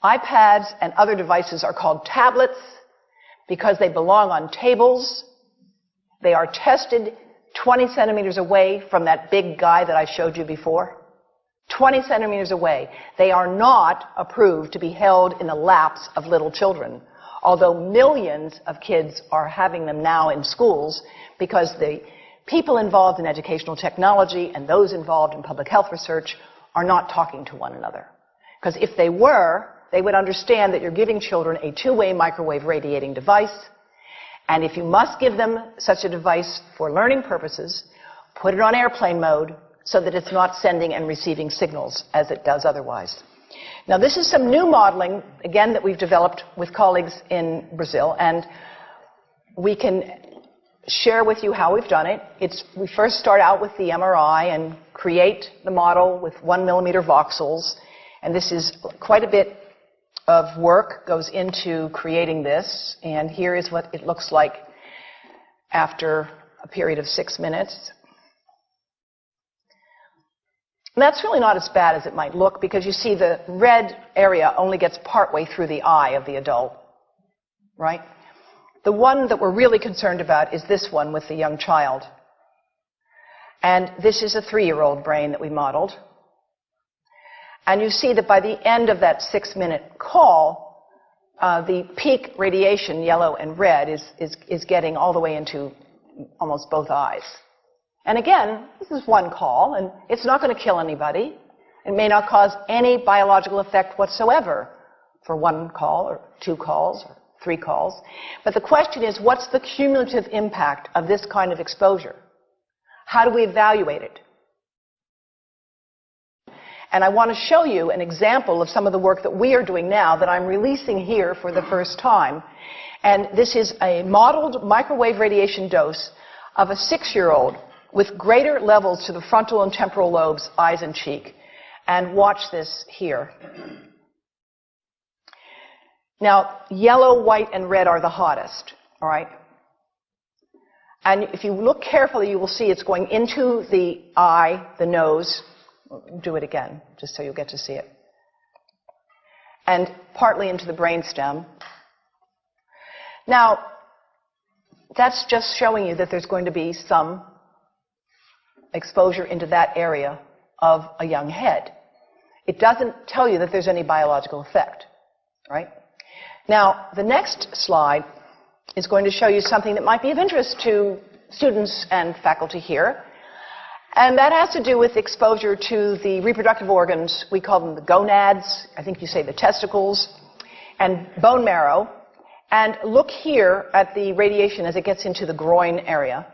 iPads and other devices are called tablets because they belong on tables. They are tested 20 centimeters away from that big guy that I showed you before. 20 centimeters away. They are not approved to be held in the laps of little children, although millions of kids are having them now in schools because the people involved in educational technology and those involved in public health research are not talking to one another. Because if they were, they would understand that you're giving children a two-way microwave radiating device, and if you must give them such a device for learning purposes, put it on airplane mode so that it's not sending and receiving signals as it does otherwise. Now, this is some new modeling, again, that we've developed with colleagues in Brazil, and we can share with you how we've done it. We first start out with the MRI and create the model with 1 millimeter voxels, and this is quite a bit of work goes into creating this, and here is what it looks like after a period of 6 minutes. And that's really not as bad as it might look, because you see the red area only gets partway through the eye of the adult, right? The one that we're really concerned about is this one with the young child. And this is a 3-year-old brain that we modeled. And you see that by the end of that 6-minute call, the peak radiation, yellow and red, is getting all the way into almost both eyes. And again, this is one call, and it's not going to kill anybody. It may not cause any biological effect whatsoever for 1 call or 2 calls or 3 calls. But the question is, what's the cumulative impact of this kind of exposure? How do we evaluate it? And I want to show you an example of some of the work that we are doing now that I'm releasing here for the first time. And this is a modeled microwave radiation dose of a 6-year-old with greater levels to the frontal and temporal lobes, eyes and cheek. And watch this here. Now, yellow, white, and red are the hottest, all right? And if you look carefully, you will see it's going into the eye, the nose. Do it again, just so you'll get to see it. And partly into the brainstem. Now, that's just showing you that there's going to be some exposure into that area of a young head. It doesn't tell you that there's any biological effect, right? Now, the next slide is going to show you something that might be of interest to students and faculty here. And that has to do with exposure to the reproductive organs. We call them the gonads. I think you say the testicles. And bone marrow. And look here at the radiation as it gets into the groin area.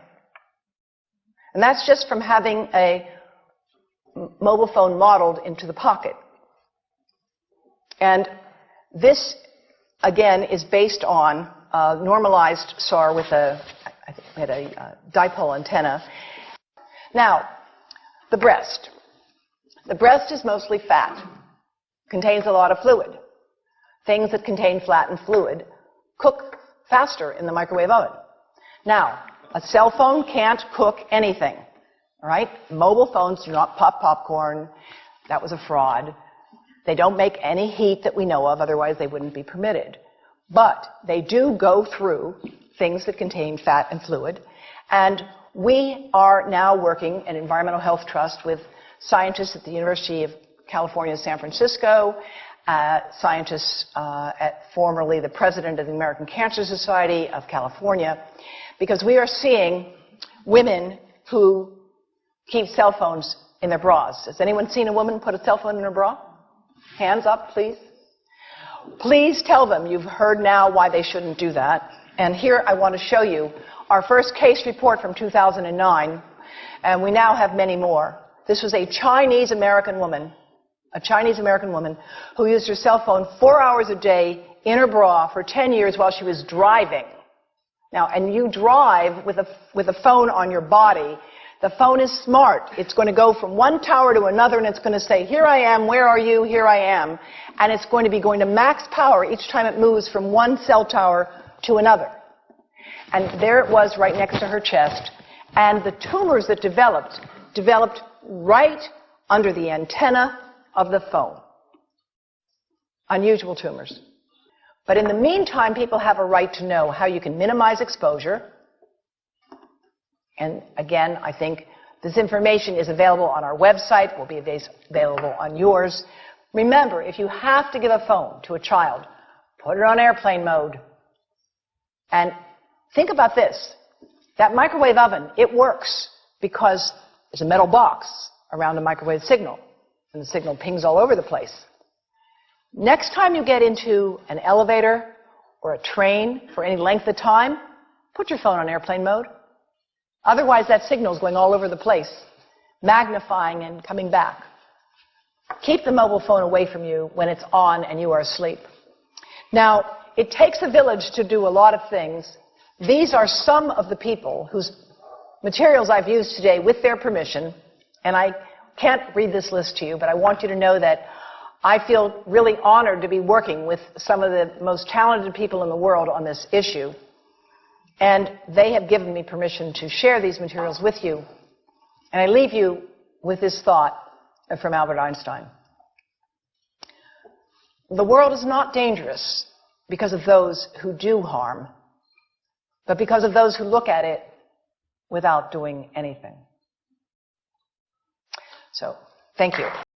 And that's just from having a mobile phone modeled into the pocket. And this, again, is based on a normalized SAR with a dipole antenna. Now, the breast. The breast is mostly fat, contains a lot of fluid. Things that contain fat and fluid cook faster in the microwave oven. Now, a cell phone can't cook anything, all right? Mobile phones do not pop popcorn. That was a fraud. They don't make any heat that we know of, otherwise they wouldn't be permitted. But they do go through things that contain fat and fluid, and we are now working at Environmental Health Trust with scientists at the University of California, San Francisco, scientists at formerly the president of the American Cancer Society of California, because we are seeing women who keep cell phones in their bras. Has anyone seen a woman put a cell phone in her bra? Hands up, please. Please tell them you've heard now why they shouldn't do that. And here I want to show you our first case report from 2009, and we now have many more. This was a Chinese-American woman who used her cell phone 4 hours a day in her bra for 10 years while she was driving. Now, and you drive with a phone on your body. The phone is smart. It's going to go from one tower to another, and it's going to say, here I am, where are you, here I am. And it's going to be going to max power each time it moves from one cell tower to another. And there it was right next to her chest. And the tumors that developed right under the antenna of the phone. unusual tumors. But in the meantime, people have a right to know how you can minimize exposure. And again, I think this information is available on our website, will be available on yours. Remember, if you have to give a phone to a child, put it on airplane mode. And think about this. That microwave oven, it works because there's a metal box around the microwave signal, and the signal pings all over the place. Next time you get into an elevator or a train for any length of time, put your phone on airplane mode. Otherwise, that signal is going all over the place, magnifying and coming back. Keep the mobile phone away from you when it's on and you are asleep. Now, it takes a village to do a lot of things. These are some of the people whose materials I've used today with their permission, and I can't read this list to you, but I want you to know that I feel really honored to be working with some of the most talented people in the world on this issue. And they have given me permission to share these materials with you. And I leave you with this thought from Albert Einstein. The world is not dangerous because of those who do harm, but because of those who look at it without doing anything. So, thank you.